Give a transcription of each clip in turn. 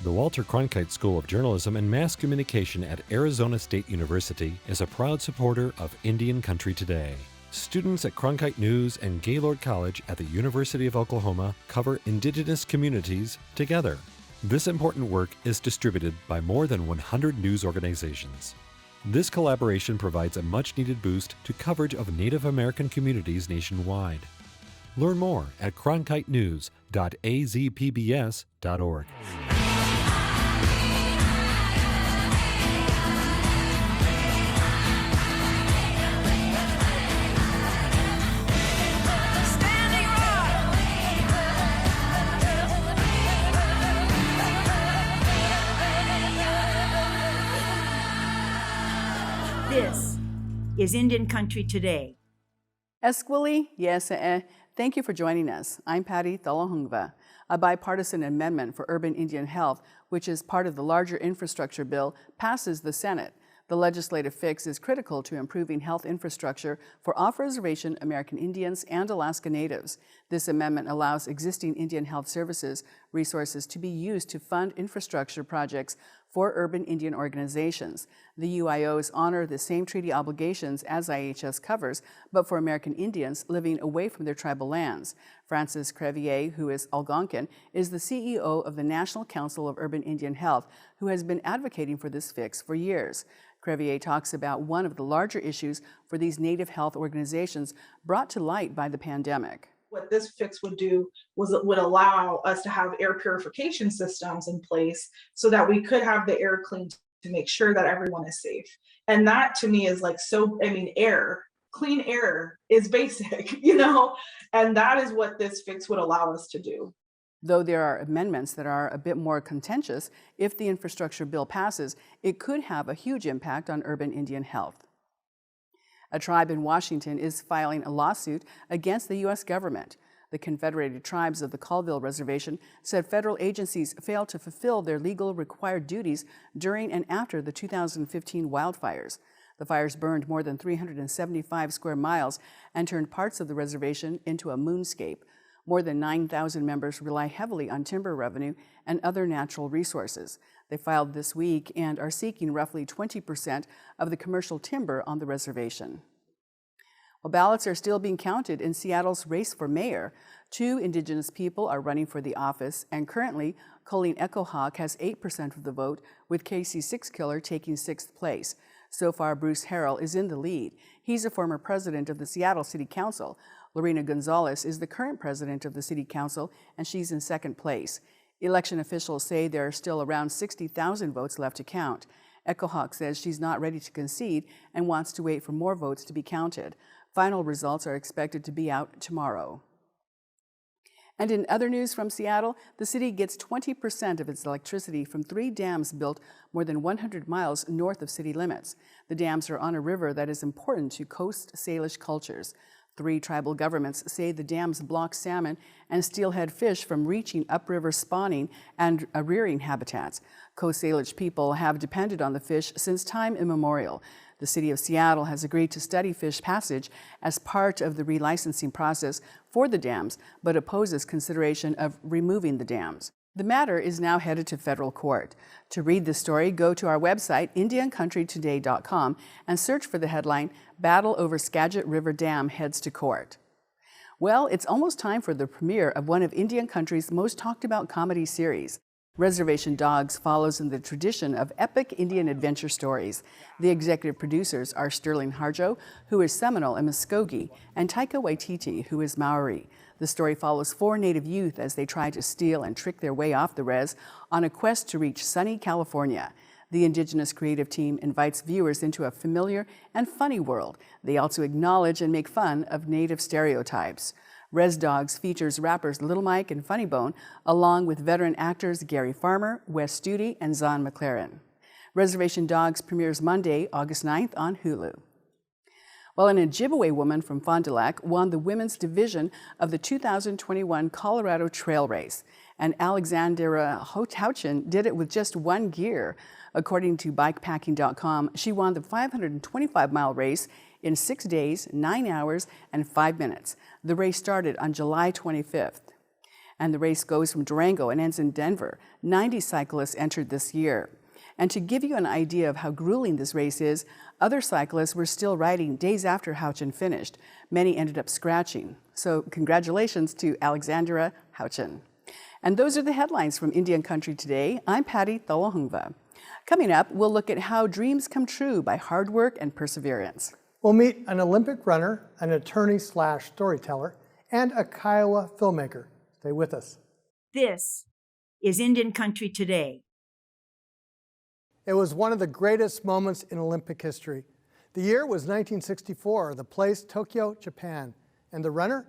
The Walter Cronkite School of Journalism and Mass Communication at Arizona State University is a proud supporter of Indian Country Today. Students at Cronkite News and Gaylord College at the University of Oklahoma cover Indigenous communities together. This important work is distributed by more than 100 news organizations. This collaboration provides a much-needed boost to coverage of Native American communities nationwide. Learn more at cronkitenews.azpbs.org. This is Indian Country Today. Esquili, yes, thank you for joining us. I'm Patty Thalahungva. A bipartisan amendment for urban Indian health, which is part of the larger infrastructure bill, passes the Senate. The legislative fix is critical to improving health infrastructure for off-reservation American Indians and Alaska Natives. This amendment allows existing Indian health services resources to be used to fund infrastructure projects for urban Indian organizations. The UIOs honor the same treaty obligations as IHS covers, but for American Indians living away from their tribal lands. Francis Crevier, who is Algonquin, is the CEO of the National Council of Urban Indian Health, who has been advocating for this fix for years. Crevier talks about one of the larger issues for these Native health organizations brought to light by the pandemic. What this fix would do was it would allow us to have air purification systems in place so that we could have the air cleaned to make sure that everyone is safe. And that to me is like, clean air is basic, and that is what this fix would allow us to do. Though there are amendments that are a bit more contentious, if the infrastructure bill passes, it could have a huge impact on urban Indian health. A tribe in Washington is filing a lawsuit against the U.S. government. The Confederated Tribes of the Colville Reservation said federal agencies failed to fulfill their legal required duties during and after the 2015 wildfires. The fires burned more than 375 square miles and turned parts of the reservation into a moonscape. More than 9,000 members rely heavily on timber revenue and other natural resources. They filed this week and are seeking roughly 20% of the commercial timber on the reservation. While ballots are still being counted in Seattle's race for mayor, 2 Indigenous people are running for the office, and currently, Colleen Echohawk has 8% of the vote, with Casey Sixkiller taking 6th place. So far, Bruce Harrell is in the lead. He's a former president of the Seattle City Council. Lorena Gonzalez is the current president of the City Council, and she's in 2nd place. Election officials say there are still around 60,000 votes left to count. Echohawk says she's not ready to concede and wants to wait for more votes to be counted. Final results are expected to be out tomorrow. And in other news from Seattle, the city gets 20% of its electricity from 3 dams built more than 100 miles north of city limits. The dams are on a river that is important to Coast Salish cultures. 3 tribal governments say the dams block salmon and steelhead fish from reaching upriver spawning and rearing habitats. Coast Salish people have depended on the fish since time immemorial. The city of Seattle has agreed to study fish passage as part of the relicensing process for the dams, but opposes consideration of removing the dams. The matter is now headed to federal court. To read the story, go to our website, IndianCountryToday.com, and search for the headline, Battle Over Skagit River Dam Heads to Court. Well, it's almost time for the premiere of one of Indian Country's most talked about comedy series. Reservation Dogs follows in the tradition of epic Indian adventure stories. The executive producers are Sterling Harjo, who is Seminole and Muskogee, and Taika Waititi, who is Maori. The story follows 4 Native youth as they try to steal and trick their way off the res on a quest to reach sunny California. The Indigenous creative team invites viewers into a familiar and funny world. They also acknowledge and make fun of Native stereotypes. Res Dogs features rappers Little Mike and Funny Bone, along with veteran actors Gary Farmer, Wes Studi, and Zahn McLaren. Reservation Dogs premieres Monday, August 9th on Hulu. Well, an Ojibwe woman from Fond du Lac won the women's division of the 2021 Colorado Trail Race, and Alexandra Houchin did it with just 1 gear. According to bikepacking.com, she won the 525-mile race in 6 days, 9 hours, and 5 minutes. The race started on July 25th. And the race goes from Durango and ends in Denver. 90 cyclists entered this year. And to give you an idea of how grueling this race is, other cyclists were still riding days after Houchin finished. Many ended up scratching. So congratulations to Alexandra Houchin. And those are the headlines from Indian Country Today. I'm Patty Thawahungva. Coming up, we'll look at how dreams come true by hard work and perseverance. We'll meet an Olympic runner, an attorney/storyteller, and a Kiowa filmmaker. Stay with us. This is Indian Country Today. It was one of the greatest moments in Olympic history. The year was 1964, the place Tokyo, Japan, and the runner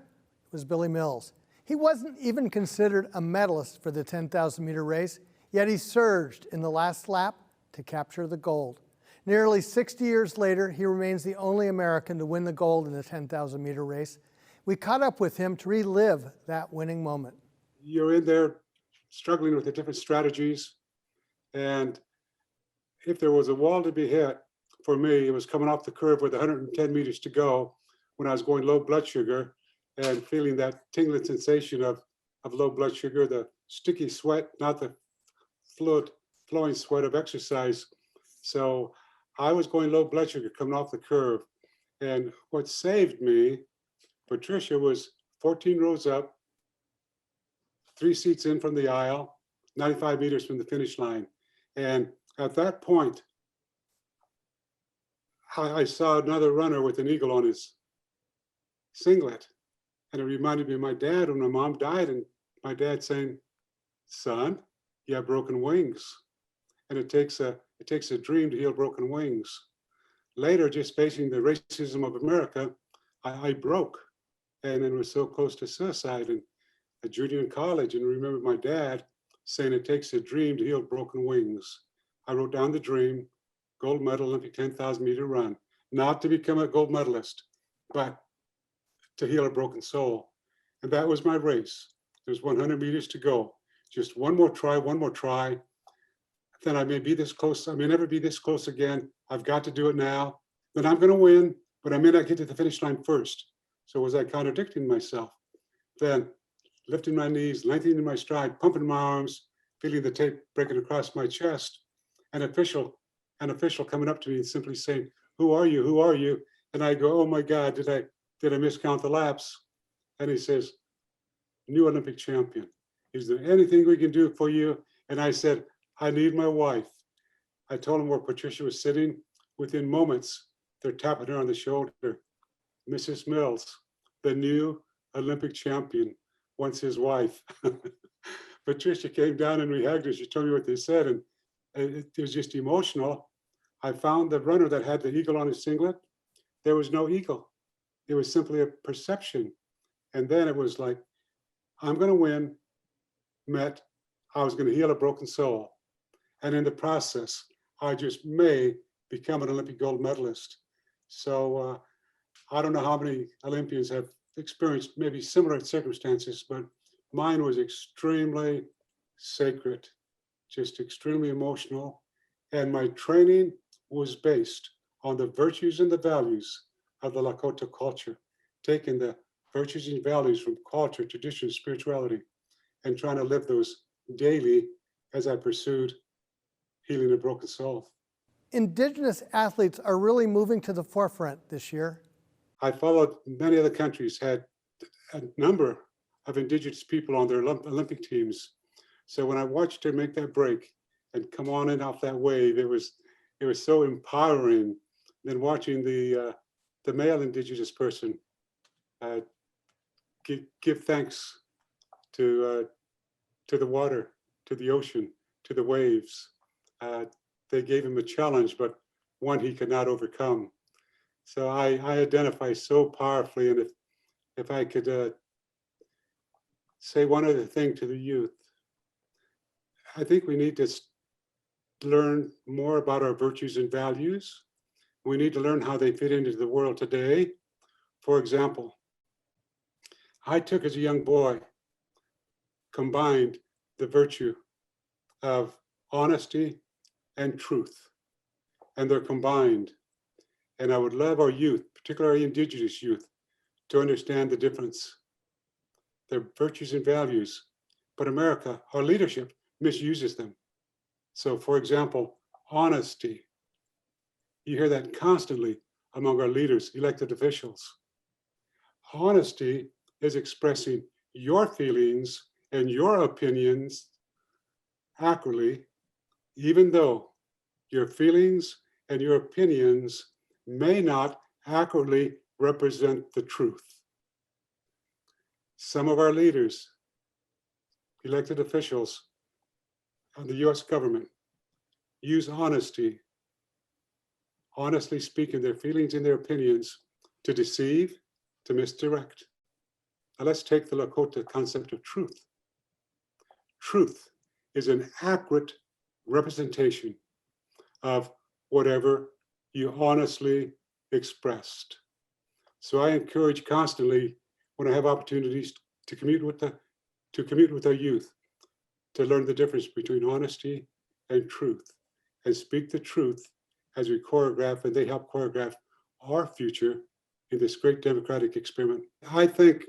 was Billy Mills. He wasn't even considered a medalist for the 10,000-meter race, yet he surged in the last lap to capture the gold. Nearly 60 years later, he remains the only American to win the gold in the 10,000-meter race. We caught up with him to relive that winning moment. You're in there struggling with the different strategies, and if there was a wall to be hit, for me, it was coming off the curve with 110 meters to go when I was going low blood sugar and feeling that tingling sensation of low blood sugar, the sticky sweat, not the flowing sweat of exercise. So I was going low blood sugar coming off the curve. And what saved me, Patricia was 14 rows up, 3 seats in from the aisle, 95 meters from the finish line. And at that point, I saw another runner with an eagle on his singlet. And it reminded me of my dad when my mom died, and my dad saying, "Son, you have broken wings." And it takes a dream to heal broken wings. Later, just facing the racism of America, I broke, and then was so close to suicide, and a junior in college, and remember my dad saying it takes a dream to heal broken wings. I wrote down the dream, gold medal Olympic 10,000-meter run, not to become a gold medalist, but to heal a broken soul. And that was my race. There's 100 meters to go. Just one more try. Then I may be this close. I may never be this close again. I've got to do it now. Then I'm going to win, but I may not get to the finish line first. So was I contradicting myself? Then lifting my knees, lengthening my stride, pumping my arms, feeling the tape breaking across my chest. An official coming up to me and simply saying, "Who are you? Who are you?" And I go, "Oh my God, did I miscount the laps?" And he says, "New Olympic champion. Is there anything we can do for you?" And I said, "I need my wife." I told him where Patricia was sitting. Within moments, they're tapping her on the shoulder. "Mrs. Mills, the new Olympic champion, wants his wife." Patricia came down and we hugged her. She told me what they said, and it was just emotional. I found the runner that had the eagle on his singlet. There was no eagle. It was simply a perception. And then it was like, I'm going to win, met, I was going to heal a broken soul. And in the process, I just may become an Olympic gold medalist. So I don't know how many Olympians have experienced maybe similar circumstances, but mine was extremely sacred, just extremely emotional. And my training was based on the virtues and the values of the Lakota culture, taking the virtues and values from culture, tradition, spirituality, and trying to live those daily as I pursued healing a broken soul. Indigenous athletes are really moving to the forefront this year. I followed many other countries, had a number of Indigenous people on their Olympic teams. So when I watched her make that break and come on in off that wave, it was so empowering. Then watching the male Indigenous person give thanks to the water, to the ocean, to the waves. They gave him a challenge, but one he could not overcome. So I identify so powerfully, and if I could say one other thing to the youth, I think we need to learn more about our virtues and values. We need to learn how they fit into the world today. For example, I took as a young boy, combined the virtue of honesty and truth, and they're combined. And I would love our youth, particularly Indigenous youth, to understand the difference. Their virtues and values but America, our leadership, misuses them. So, for example, honesty. You hear that constantly among our leaders, elected officials. Honesty is expressing your feelings and your opinions accurately, even though your feelings and your opinions may not accurately represent the truth. Some of our leaders, elected officials of the US government, use honesty, honestly speaking their feelings and their opinions, to deceive, to misdirect. Now let's take the Lakota concept of truth. Truth is an accurate representation of whatever you honestly expressed. So I encourage constantly, when I have opportunities to commute with our youth, to learn the difference between honesty and truth, and speak the truth as we choreograph, and they help choreograph our future in this great democratic experiment. I think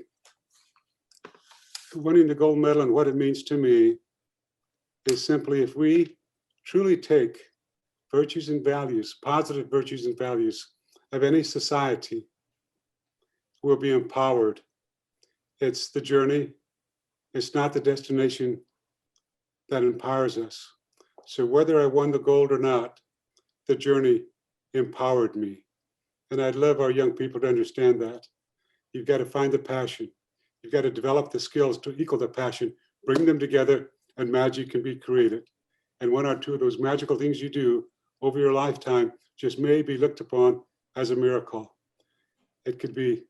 winning the gold medal and what it means to me is simply if we truly take virtues and values, positive virtues and values of any society, we'll be empowered. It's the journey, it's not the destination that empowers us. So whether I won the gold or not, the journey empowered me. And I'd love our young people to understand that. You've got to find the passion. You've got to develop the skills to equal the passion, bring them together, and magic can be created. And one or two of those magical things you do over your lifetime just may be looked upon as a miracle. It could be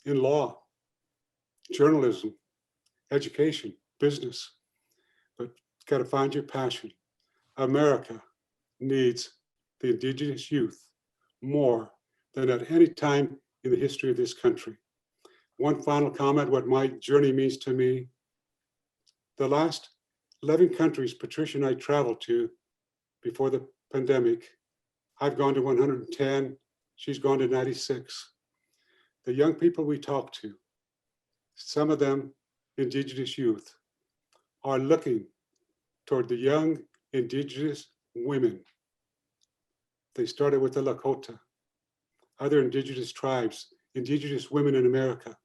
in law, journalism, education, business, but you've got to find your passion. America needs the indigenous youth more than at any time in the history of this country. One final comment, what my journey means to me. The last 11 countries Patricia and I traveled to before the pandemic, I've gone to 110, she's gone to 96. The young people we talk to, some of them indigenous youth, are looking toward the young indigenous women. They started with the Lakota, other indigenous tribes, indigenous women in America,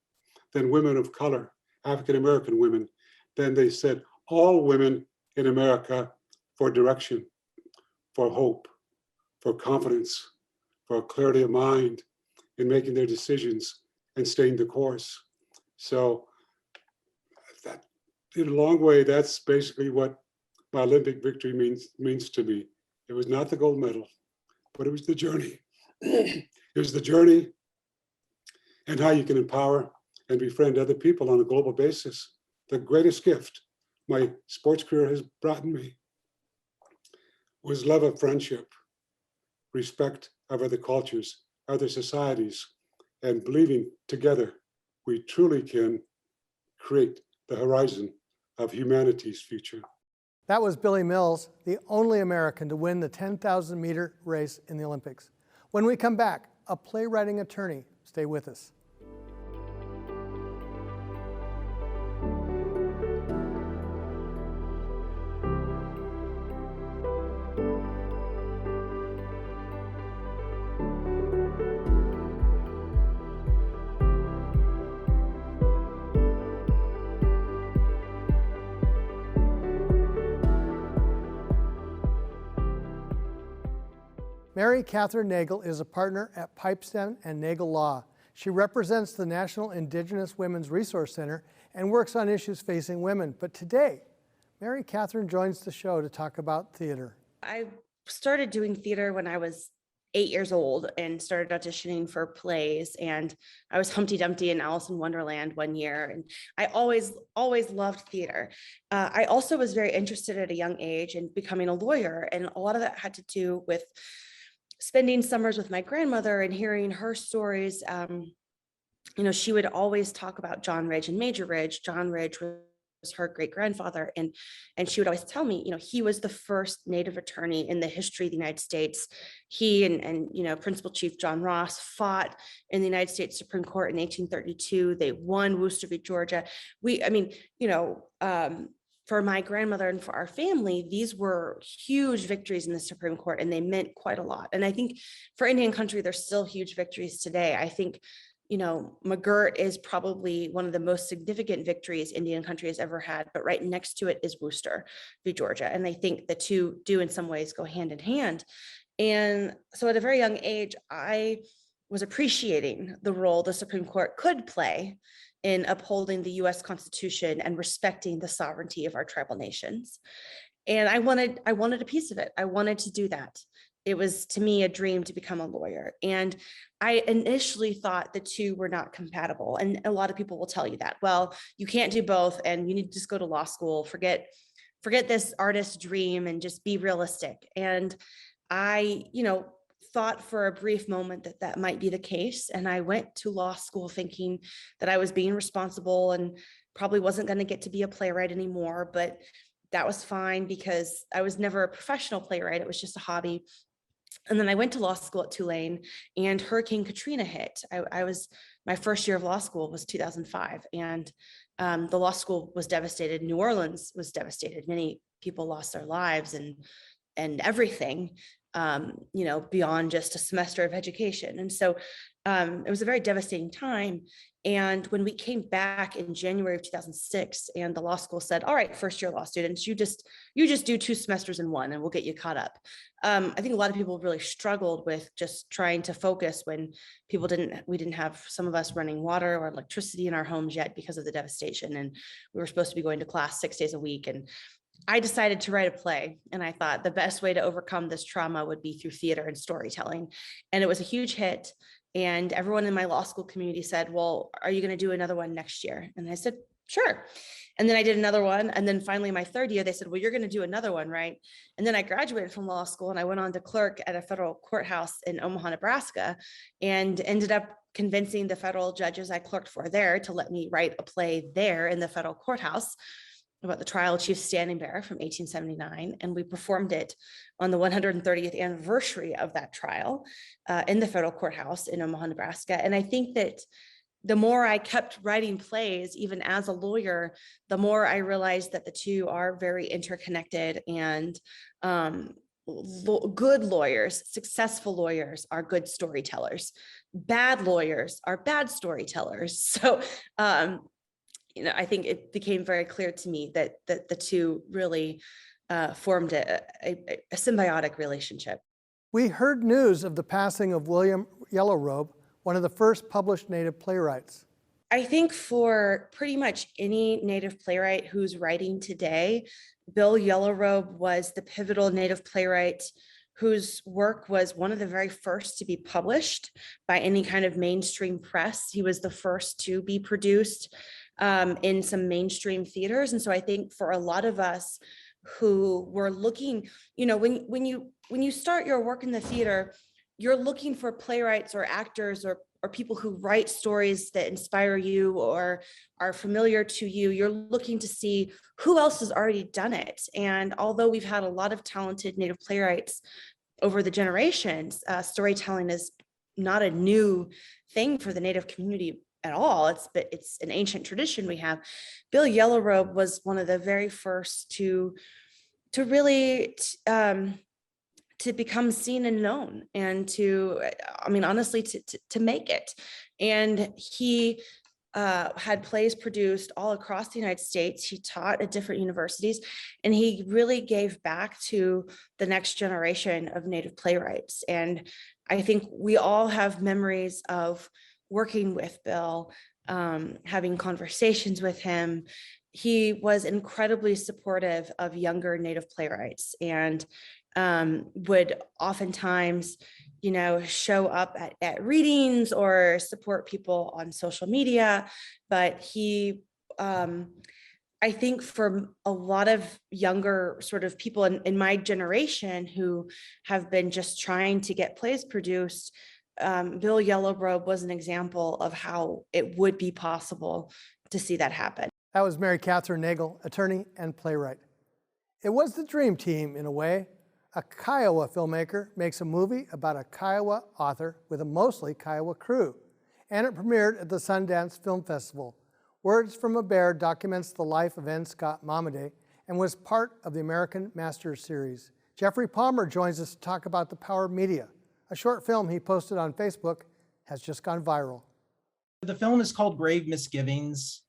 then women of color, African-American women. Then they said all women in America for direction, for hope, for confidence, for clarity of mind in making their decisions and staying the course. So that, in a long way, that's basically what my Olympic victory means to me. It was not the gold medal, but it was the journey. It was the journey and how you can empower and befriend other people on a global basis. The greatest gift my sports career has brought me was love of friendship, respect of other cultures, other societies, and believing together we truly can create the horizon of humanity's future. That was Billy Mills, the only American to win the 10,000 meter race in the Olympics. When we come back, a playwriting attorney. Stay with us. Mary Catherine Nagel is a partner at Pipestem and Nagel Law. She represents the National Indigenous Women's Resource Center and works on issues facing women. But today, Mary Catherine joins the show to talk about theater. I started doing theater when I was 8 years old and started auditioning for plays. And I was Humpty Dumpty in Alice in Wonderland one year. And I always loved theater. I also was very interested at a young age in becoming a lawyer. And a lot of that had to do with spending summers with my grandmother and hearing her stories. She would always talk about John Ridge and Major Ridge. John Ridge was her great grandfather. And she would always tell me, he was the first Native attorney in the history of the United States. He and Principal Chief John Ross fought in the United States Supreme Court in 1832. They won Worcester v. Georgia. For my grandmother and for our family, these were huge victories in the Supreme Court, and they meant quite a lot. And I think for Indian country, there's still huge victories today. I think McGirt is probably one of the most significant victories Indian country has ever had, but right next to it is Worcester v. Georgia. And I think the two do in some ways go hand in hand. And so at a very young age, I was appreciating the role the Supreme Court could play in upholding the US Constitution and respecting the sovereignty of our tribal nations. And I wanted a piece of it. I wanted to do that. It was, to me, a dream to become a lawyer. And I initially thought the two were not compatible. And a lot of people will tell you that, well, you can't do both and you need to just go to law school, forget this artist dream and just be realistic. And I, thought for a brief moment that might be the case. And I went to law school thinking that I was being responsible and probably wasn't going to get to be a playwright anymore, but that was fine because I was never a professional playwright. It was just a hobby. And then I went to law school at Tulane, and Hurricane Katrina hit. My first year of law school was 2005, and the law school was devastated. New Orleans was devastated. Many people lost their lives and everything, beyond just a semester of education. And so it was a very devastating time. And when we came back in January of 2006, and the law school said, all right, first year law students, you just do 2 semesters in one and we'll get you caught up. I think a lot of people really struggled with just trying to focus when we didn't have, some of us, running water or electricity in our homes yet because of the devastation. And we were supposed to be going to class 6 days a week. And I decided to write a play, and I thought the best way to overcome this trauma would be through theater and storytelling. And it was a huge hit. And everyone in my law school community said, well, are you going to do another one next year? And I said, sure. And then I did another one. And then finally, my third year, they said, well, you're going to do another one, right? And then I graduated from law school and I went on to clerk at a federal courthouse in Omaha, Nebraska, and ended up convincing the federal judges I clerked for there to let me write a play there in the federal courthouse about the trial of Chief Standing Bearer from 1879. And we performed it on the 130th anniversary of that trial in the federal courthouse in Omaha, Nebraska. And I think that the more I kept writing plays, even as a lawyer, the more I realized that the two are very interconnected, and good lawyers, successful lawyers, are good storytellers. Bad lawyers are bad storytellers. So, I think it became very clear to me that the two really formed a symbiotic relationship. We heard news of the passing of William Yellowrobe, one of the first published Native playwrights. I think for pretty much any Native playwright who's writing today, Bill Yellowrobe was the pivotal Native playwright whose work was one of the very first to be published by any kind of mainstream press. He was the first to be produced in some mainstream theaters. And so I think for a lot of us who were looking, when you start your work in the theater, you're looking for playwrights or actors or people who write stories that inspire you or are familiar to you. You're looking to see who else has already done it. And although we've had a lot of talented Native playwrights over the generations, storytelling is not a new thing for the Native community at all. It's an ancient tradition we have. Bill Yellowrobe was one of the very first to really to become seen and known, and honestly, to make it. And he had plays produced all across the United States. He taught at different universities, and he really gave back to the next generation of Native playwrights. And I think we all have memories of working with Bill, having conversations with him. He was incredibly supportive of younger Native playwrights, and would oftentimes, show up at readings or support people on social media. But he, I think for a lot of younger sort of people in my generation who have been just trying to get plays produced, Bill Yellowrobe was an example of how it would be possible to see that happen. That was Mary Catherine Nagel, attorney and playwright. It was the dream team in a way. A Kiowa filmmaker makes a movie about a Kiowa author with a mostly Kiowa crew, and it premiered at the Sundance Film Festival. Words from a Bear documents the life of N. Scott Momaday and was part of the American Masters series. Jeffrey Palmer joins us to talk about the power of media. A short film he posted on Facebook has just gone viral. The film is called Grave Misgivings.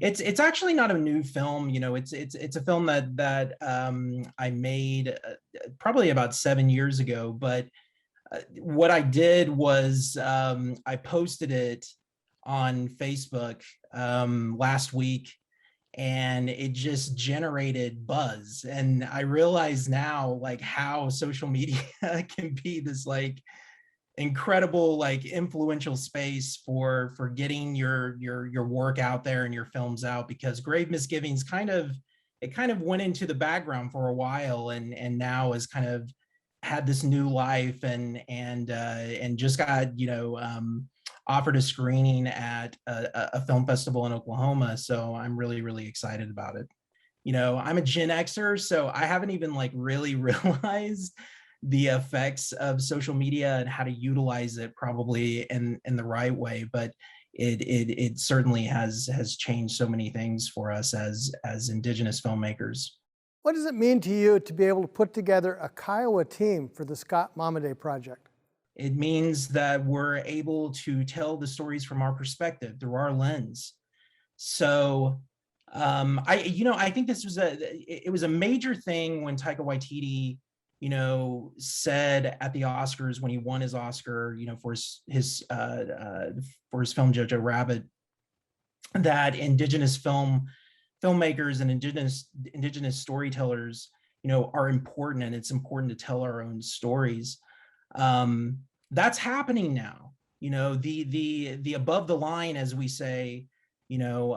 It's actually not a new film. You know, it's a film that I made probably about 7 years ago. But what I did was I posted it on Facebook last week, and it just generated buzz. And I realize now, like, how social media can be this like incredible, like, influential space for getting your work out there and your films out, because Grave Misgivings kind of went into the background for a while, and now has kind of had this new life, and just got, you know, offered a screening at a film festival in Oklahoma. So I'm really excited about it. You know, I'm a Gen Xer, so I haven't even like really realized the effects of social media and how to utilize it probably in the right way, but it certainly has changed so many things for us as Indigenous filmmakers. What does it mean to you to be able to put together a Kiowa team for the Scott Momaday project? It means that we're able to tell the stories from our perspective, through our lens. So I think this was a major thing when Taika Waititi, you know, said at the Oscars when he won his Oscar, you know, for his film Jojo Rabbit, that Indigenous filmmakers and Indigenous storytellers, you know, are important, and it's important to tell our own stories. That's happening now. You know, the above the line, as we say, you know,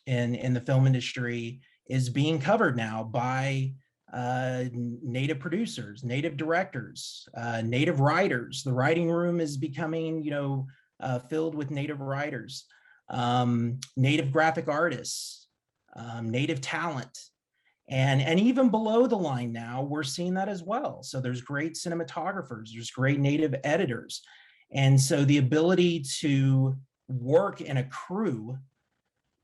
in the film industry, is being covered now by Native producers, Native directors, Native writers. The writing room is becoming, you know, filled with Native writers, Native graphic artists, Native talent. And even below the line now, we're seeing that as well. So there's great cinematographers, there's great Native editors. And so the ability to work in a crew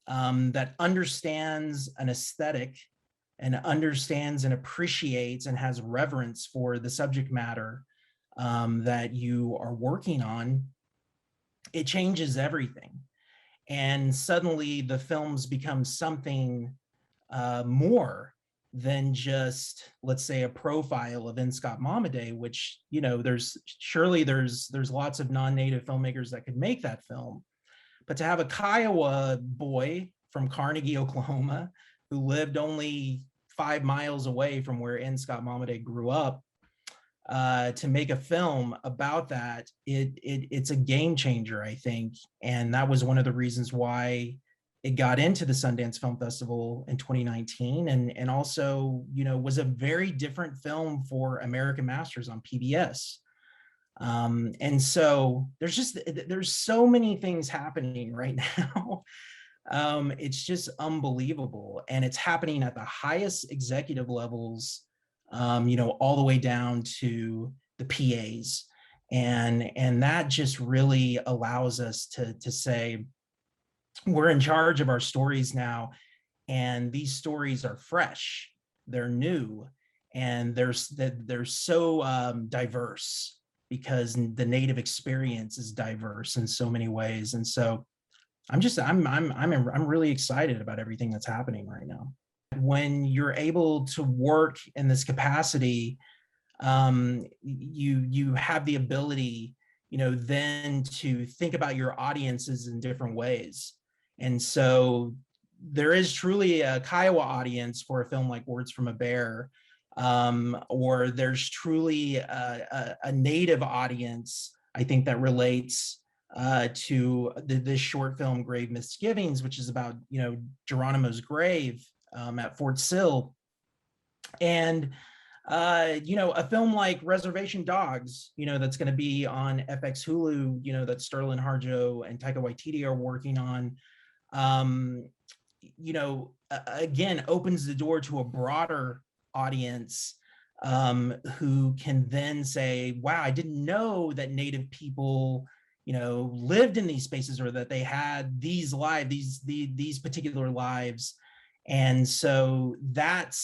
that understands an aesthetic and understands and appreciates and has reverence for the subject matter that you are working on, it changes everything. And suddenly the films become something more than just, let's say, a profile of N. Scott Momaday, which, you know, there's lots of non-Native filmmakers that could make that film. But to have a Kiowa boy from Carnegie, Oklahoma, who lived only 5 miles away from where N. Scott Momaday grew up, to make a film about that, it's a game changer, I think. And that was one of the reasons why it got into the Sundance Film Festival in 2019, and also, you know, was a very different film for American Masters on PBS. And so there's so many things happening right now. It's just unbelievable, and it's happening at the highest executive levels, you know, all the way down to the PAs, and that just really allows us to say we're in charge of our stories now, and these stories are fresh, they're new, and they're so diverse, because the Native experience is diverse in so many ways. And so I'm really excited about everything that's happening right now. When you're able to work in this capacity, you have the ability, you know, then to think about your audiences in different ways. And so there is truly a Kiowa audience for a film like Words from a Bear, or there's truly a Native audience, I think, that relates to this short film Grave Misgivings, which is about, you know, Geronimo's grave at Fort Sill. And you know, a film like Reservation Dogs, you know, that's going to be on FX Hulu, you know, that Sterling Harjo and Taika Waititi are working on. Again, opens the door to a broader audience who can then say, wow, I didn't know that Native people, lived in these spaces, or that they had these these particular lives. And so that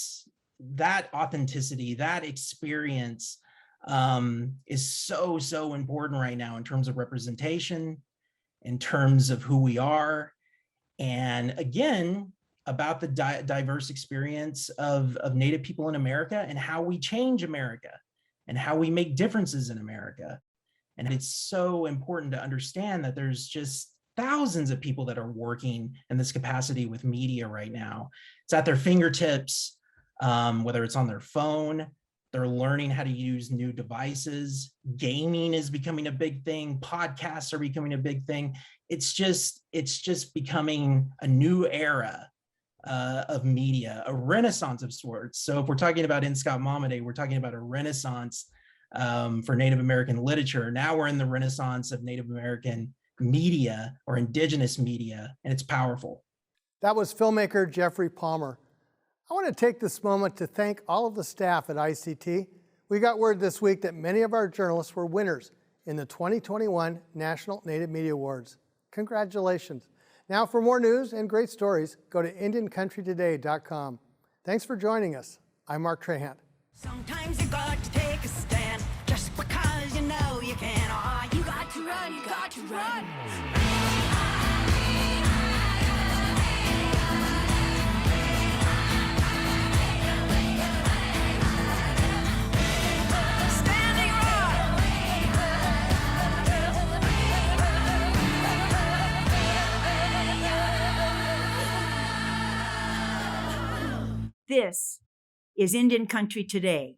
authenticity, that experience is so important right now in terms of representation, in terms of who we are, and again, about the diverse experience of Native people in America, and how we change America, and how we make differences in America. And it's so important to understand that there's just thousands of people that are working in this capacity with media right now. It's at their fingertips, whether it's on their phone. They're learning how to use new devices. Gaming is becoming a big thing. Podcasts are becoming a big thing. It's just becoming a new era of media, a renaissance of sorts. So if we're talking about In Scott Momaday, we're talking about a renaissance for Native American literature. Now we're in the renaissance of Native American media, or indigenous media, and it's powerful. That was filmmaker Jeffrey Palmer. I want to take this moment to thank all of the staff at ICT. We got word this week that many of our journalists were winners in the 2021 National Native Media Awards. Congratulations. Now for more news and great stories, go to IndianCountryToday.com. Thanks for joining us. I'm Mark Trahant. Sometimes you got to take a stand just because you know you can. Oh, you got to run, you got to run. Standing This is Indian Country Today.